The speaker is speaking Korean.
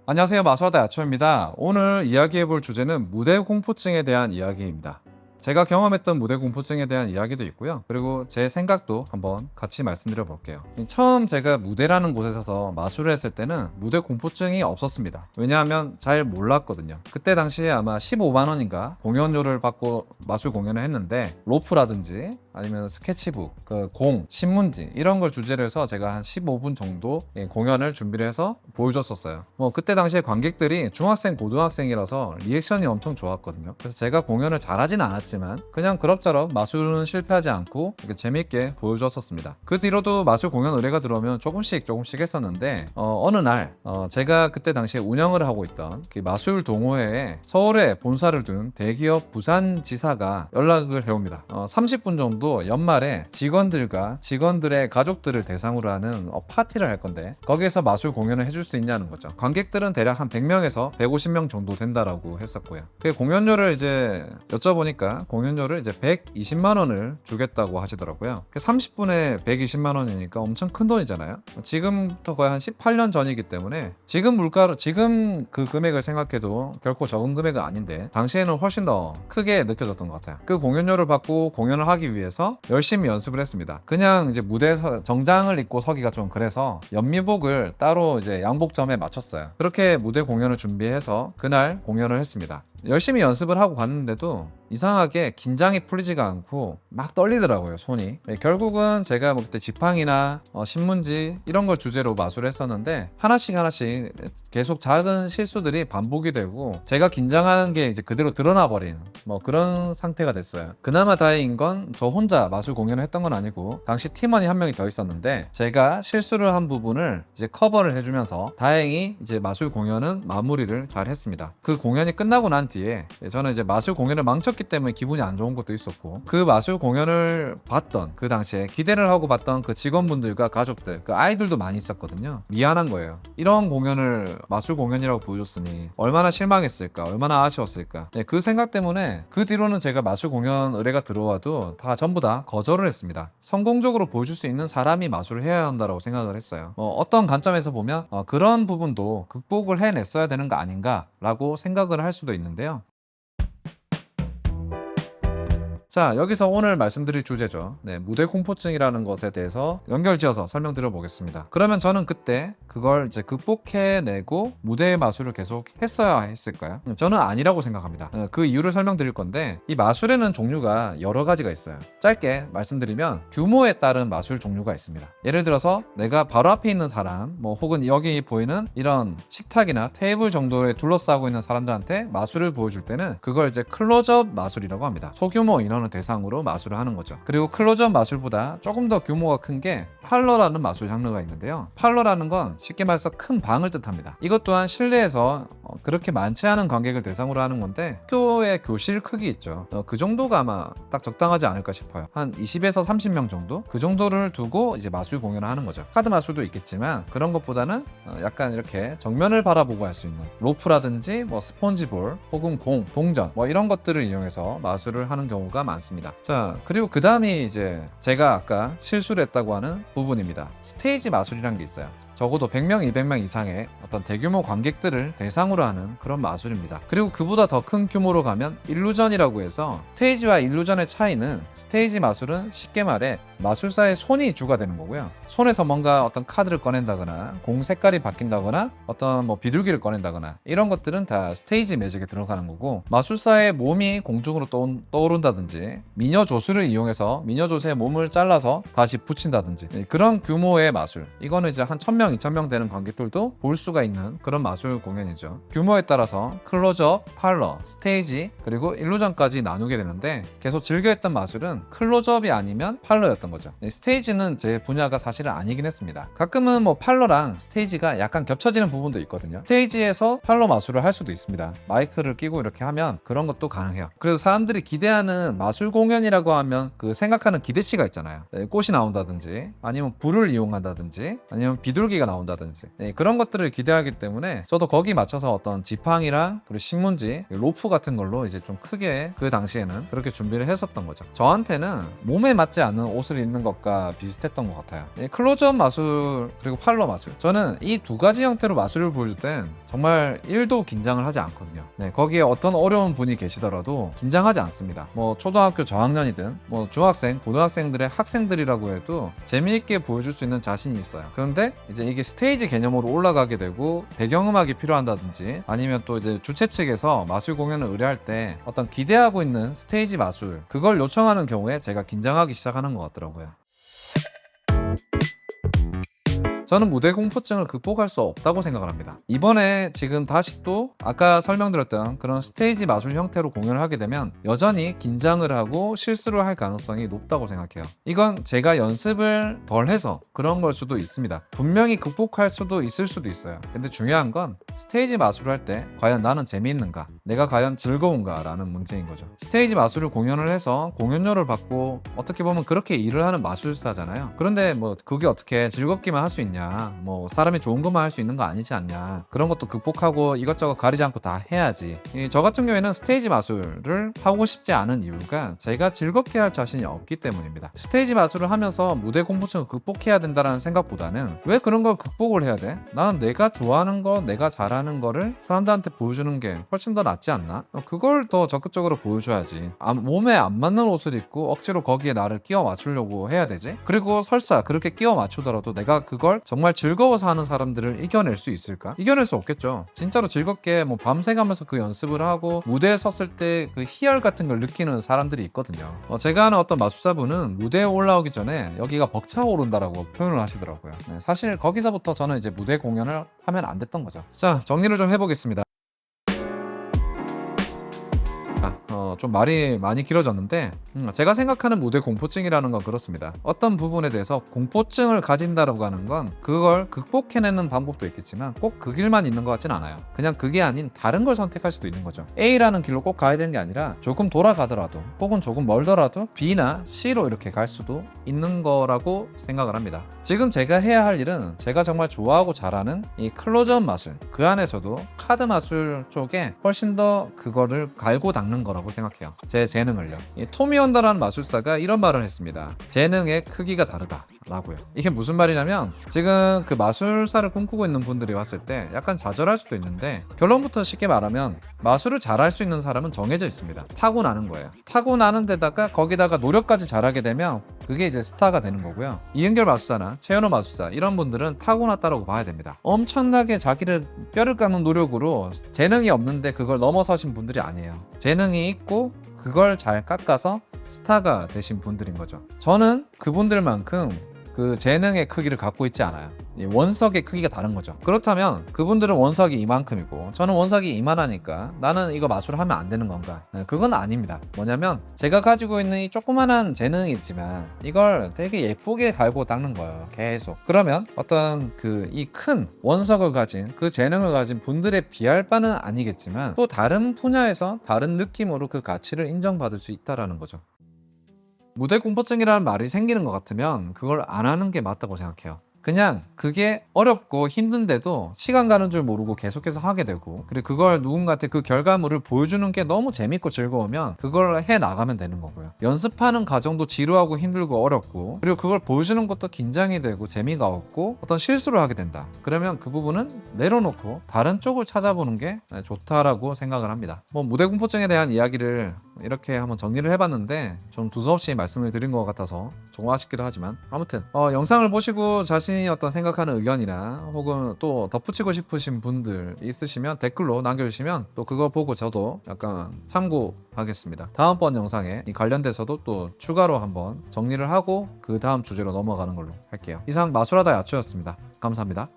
안녕하세요. 마술하다 야초입니다. 오늘 이야기해볼 주제는 무대 공포증에 대한 이야기입니다. 제가 경험했던 무대 공포증에 대한 이야기도 있고요. 그리고 제 생각도 한번 같이 말씀드려 볼게요. 처음 제가 무대라는 곳에 서서 마술을 했을 때는 무대 공포증이 없었습니다. 왜냐하면 잘 몰랐거든요. 그때 당시에 아마 15만 원인가 공연료를 받고 마술 공연을 했는데 로프라든지 아니면 스케치북, 공, 신문지 이런 걸 주제로 해서 제가 한 15분 정도 공연을 준비를 해서 보여줬었어요. 그때 당시에 관객들이 중학생, 고등학생이라서 리액션이 엄청 좋았거든요. 그래서 제가 공연을 잘하진 않았지만 그냥 그럭저럭 마술은 실패하지 않고 재밌게 보여줬었습니다. 그 뒤로도 마술 공연 의뢰가 들어오면 조금씩 했었는데 어느 날 제가 그때 당시에 운영을 하고 있던 그 마술 동호회에 서울에 본사를 둔 대기업 부산지사가 연락을 해옵니다. 30분 정도 연말에 직원들과 직원들의 가족들을 대상으로 하는 파티를 할 건데 거기에서 마술 공연을 해줄 수 있냐는 거죠. 관객들은 대략 한 100명에서 150명 정도 된다라고 했었고요. 그 공연료를 이제 여쭤보니까 공연료를 이제 120만 원을 주겠다고 하시더라고요. 30분에 120만 원이니까 엄청 큰 돈이잖아요. 지금부터 거의 한 18년 전이기 때문에 지금 물가로 지금 그 금액을 생각해도 결코 적은 금액은 아닌데 당시에는 훨씬 더 크게 느껴졌던 것 같아요. 그 공연료를 받고 공연을 하기 위해서 열심히 연습을 했습니다. 그냥 이제 무대에서 정장을 입고 서기가 좀 그래서 연미복을 따로 이제 양복점에 맞췄어요. 그렇게 무대 공연을 준비해서 그날 공연을 했습니다. 열심히 연습을 하고 갔는데도 이상하게 긴장이 풀리지가 않고 막 떨리더라고요, 손이. 결국은 제가 그때 지팡이나 신문지 이런 걸 주제로 마술을 했었는데 하나씩 계속 작은 실수들이 반복이 되고 제가 긴장하는 게 이제 그대로 드러나 버린 그런 상태가 됐어요. 그나마 다행인 건 저 혼자 마술 공연을 했던 건 아니고 당시 팀원이 한 명이 더 있었는데 제가 실수를 한 부분을 이제 커버를 해주면서 다행히 이제 마술 공연은 마무리를 잘 했습니다. 그 공연이 끝나고 난 뒤에 저는 이제 마술 공연을 망쳤기 때문에 기분이 안 좋은 것도 있었고 그 마술 공연을 봤던 그 당시에 기대를 하고 봤던 그 직원분들과 가족들 그 아이들도 많이 있었거든요. 미안한 거예요. 이런 공연을 마술 공연이라고 보여줬으니 얼마나 실망했을까, 얼마나 아쉬웠을까. 그 생각 때문에 그 뒤로는 제가 마술 공연 의뢰가 들어와도 다 전부 다 거절을 했습니다. 성공적으로 보여줄 수 있는 사람이 마술을 해야 한다고 생각을 했어요. 어떤 관점에서 보면 그런 부분도 극복을 해냈어야 되는 거 아닌가 라고 생각을 할 수도 있는데요. 자, 여기서 오늘 말씀드릴 주제죠. 무대 공포증이라는 것에 대해서 연결지어서 설명드려 보겠습니다. 그러면 저는 그때 그걸 이제 극복해내고 무대의 마술을 계속 했어야 했을까요? 저는 아니라고 생각합니다. 그 이유를 설명드릴 건데 이 마술에는 종류가 여러 가지가 있어요. 짧게 말씀드리면 규모에 따른 마술 종류가 있습니다. 예를 들어서 내가 바로 앞에 있는 사람 혹은 여기 보이는 이런 식탁이나 테이블 정도에 둘러싸고 있는 사람들한테 마술을 보여줄 때는 그걸 이제 클로즈업 마술이라고 합니다. 소규모 인원을 대상으로 마술을 하는 거죠. 그리고 클로즈업 마술보다 조금 더 규모가 큰 게 팔러라는 마술 장르가 있는데요. 팔러라는 건 쉽게 말해서 큰 방을 뜻합니다. 이것 또한 실내에서 그렇게 많지 않은 관객을 대상으로 하는 건데 학교의 교실 크기 있죠. 그 정도가 아마 딱 적당하지 않을까 싶어요. 한 20에서 30명 정도? 그 정도를 두고 이제 마술 공연을 하는 거죠. 카드 마술도 있겠지만 그런 것보다는 약간 이렇게 정면을 바라보고 할 수 있는 로프라든지 스폰지볼 혹은 공, 동전 이런 것들을 이용해서 마술을 하는 경우가 많습니다. 자, 그리고 그 다음이 이제 제가 아까 실수를 했다고 하는 부분입니다. 스테이지 마술이라는 게 있어요. 적어도 100명, 200명 이상의 어떤 대규모 관객들을 대상으로 하는 그런 마술입니다. 그리고 그보다 더 큰 규모로 가면 일루전이라고 해서 스테이지와 일루전의 차이는 스테이지 마술은 쉽게 말해 마술사의 손이 주가 되는 거고요. 손에서 뭔가 어떤 카드를 꺼낸다거나 공 색깔이 바뀐다거나 어떤 비둘기를 꺼낸다거나 이런 것들은 다 스테이지 매직에 들어가는 거고 마술사의 몸이 공중으로 떠오른다든지 미녀 조수를 이용해서 미녀 조수의 몸을 잘라서 다시 붙인다든지 그런 규모의 마술 이거는 이제 한 1000명, 2000명 되는 관객들도 볼 수가 있는 그런 마술 공연이죠. 규모에 따라서 클로즈업, 팔러, 스테이지 그리고 일루전까지 나누게 되는데 계속 즐겨했던 마술은 클로즈업이 아니면 팔러였던 거죠. 스테이지는 제 분야가 사실은 아니긴 했습니다. 가끔은 팔러랑 스테이지가 약간 겹쳐지는 부분도 있거든요. 스테이지에서 팔러 마술을 할 수도 있습니다. 마이크를 끼고 이렇게 하면 그런 것도 가능해요. 그래서 사람들이 기대하는 마술 공연이라고 하면 그 생각하는 기대치가 있잖아요. 꽃이 나온다든지 아니면 불을 이용한다든지 아니면 비둘기가 나온다든지 그런 것들을 기대하기 때문에 저도 거기 맞춰서 어떤 지팡이랑 그리고 신문지, 로프 같은 걸로 이제 좀 크게 그 당시에는 그렇게 준비를 했었던 거죠. 저한테는 몸에 맞지 않는 옷을 마술이 있는 것과 비슷했던 것 같아요. 이 클로즈업 마술 그리고 팔로 마술, 저는 이 두 가지 형태로 마술을 보여줄 땐 정말 1도 긴장을 하지 않거든요. 네, 거기에 어떤 어려운 분이 계시더라도 긴장하지 않습니다. 뭐 초등학교 저학년이든 뭐 중학생, 고등학생들의 학생들이라고 해도 재미있게 보여줄 수 있는 자신이 있어요. 그런데 이제 이게 스테이지 개념으로 올라가게 되고 배경음악이 필요한다든지 아니면 또 이제 주최 측에서 마술 공연을 의뢰할 때 어떤 기대하고 있는 스테이지 마술, 그걸 요청하는 경우에 제가 긴장하기 시작하는 것 같더라고요. 저는 무대 공포증을 극복할 수 없다고 생각을 합니다. 이번에 지금 다시 또 아까 설명드렸던 그런 스테이지 마술 형태로 공연을 하게 되면 여전히 긴장을 하고 실수를 할 가능성이 높다고 생각해요. 이건 제가 연습을 덜 해서 그런 걸 수도 있습니다. 분명히 극복할 수도 있을 수도 있어요. 근데 중요한 건 스테이지 마술을 할 때 과연 나는 재미있는가, 내가 과연 즐거운가 라는 문제인 거죠. 스테이지 마술을 공연을 해서 공연료를 받고 어떻게 보면 그렇게 일을 하는 마술사잖아요. 그런데 뭐 그게 어떻게 즐겁기만 할 수 있냐, 뭐 사람이 좋은 것만 할 수 있는 거 아니지 않냐, 그런 것도 극복하고 이것저것 가리지 않고 다 해야지. 저 같은 경우에는 스테이지 마술을 하고 싶지 않은 이유가 제가 즐겁게 할 자신이 없기 때문입니다. 스테이지 마술을 하면서 무대 공포증을 극복해야 된다는 생각보다는 왜 그런 걸 극복을 해야 돼? 나는 내가 좋아하는 거, 내가 잘하는 거를 사람들한테 보여주는 게 훨씬 더 낫지 않나? 그걸 더 적극적으로 보여줘야지. 몸에 안 맞는 옷을 입고 억지로 거기에 나를 끼워 맞추려고 해야 되지? 그리고 설사 그렇게 끼워 맞추더라도 내가 그걸 정말 즐거워서 하는 사람들을 이겨낼 수 있을까? 이겨낼 수 없겠죠. 진짜로 즐겁게 뭐 밤새 가면서 그 연습을 하고 무대에 섰을 때 그 희열 같은 걸 느끼는 사람들이 있거든요. 제가 아는 어떤 마술사분은 무대에 올라오기 전에 여기가 벅차오른다라고 표현을 하시더라고요. 네, 사실 거기서부터 저는 이제 무대 공연을 하면 안 됐던 거죠. 자, 정리를 좀 해보겠습니다. 좀 말이 많이 길어졌는데 제가 생각하는 무대 공포증이라는 건 그렇습니다. 어떤 부분에 대해서 공포증을 가진다라고 하는 건 그걸 극복해내는 방법도 있겠지만 꼭 그 길만 있는 것 같진 않아요. 그냥 그게 아닌 다른 걸 선택할 수도 있는 거죠. A라는 길로 꼭 가야 되는 게 아니라 조금 돌아가더라도 혹은 조금 멀더라도 B나 C로 이렇게 갈 수도 있는 거라고 생각을 합니다. 지금 제가 해야 할 일은 제가 정말 좋아하고 잘하는 이 클로즈업 마술, 그 안에서도 카드 마술 쪽에 훨씬 더 그거를 갈고 닦는 거라고 생각해요. 제 재능을요. 이 토미 언더라는 마술사가 이런 말을 했습니다. 재능의 크기가 다르다 라고요. 이게 무슨 말이냐면 지금 그 마술사를 꿈꾸고 있는 분들이 왔을 때 약간 좌절할 수도 있는데 결론부터 쉽게 말하면 마술을 잘할 수 있는 사람은 정해져 있습니다. 타고나는 거예요. 타고나는 데다가 거기다가 노력까지 잘하게 되면 그게 이제 스타가 되는 거고요. 이은결 마술사나 최연호 마술사 이런 분들은 타고났다라고 봐야 됩니다. 엄청나게 자기를 뼈를 깎는 노력으로 재능이 없는데 그걸 넘어서신 분들이 아니에요. 재능이 있고 그걸 잘 깎아서 스타가 되신 분들인 거죠. 저는 그분들만큼 그 재능의 크기를 갖고 있지 않아요. 원석의 크기가 다른 거죠. 그렇다면 그분들은 원석이 이만큼이고 저는 원석이 이만하니까 나는 이거 마술을 하면 안 되는 건가? 그건 아닙니다. 뭐냐면 제가 가지고 있는 이 조그만한 재능이 있지만 이걸 되게 예쁘게 갈고 닦는 거예요. 계속. 그러면 어떤 그 이 큰 원석을 가진 그 재능을 가진 분들에 비할 바는 아니겠지만 또 다른 분야에서 다른 느낌으로 그 가치를 인정받을 수 있다라는 거죠. 무대 공포증이라는 말이 생기는 것 같으면 그걸 안 하는 게 맞다고 생각해요. 그냥 그게 어렵고 힘든데도 시간 가는 줄 모르고 계속해서 하게 되고 그리고 그걸 누군가한테 그 결과물을 보여주는 게 너무 재밌고 즐거우면 그걸 해 나가면 되는 거고요. 연습하는 과정도 지루하고 힘들고 어렵고 그리고 그걸 보여주는 것도 긴장이 되고 재미가 없고 어떤 실수를 하게 된다. 그러면 그 부분은 내려놓고 다른 쪽을 찾아보는 게 좋다라고 생각을 합니다. 뭐 무대 공포증에 대한 이야기를 이렇게 한번 정리를 해봤는데 좀 두서없이 말씀을 드린 것 같아서 조금 아쉽기도 하지만 아무튼 영상을 보시고 자신이 어떤 생각하는 의견이나 혹은 또 덧붙이고 싶으신 분들 있으시면 댓글로 남겨주시면 또 그거 보고 저도 약간 참고하겠습니다. 다음번 영상에 이 관련돼서도 또 추가로 한번 정리를 하고 그 다음 주제로 넘어가는 걸로 할게요. 이상 마술하다 야초였습니다. 감사합니다.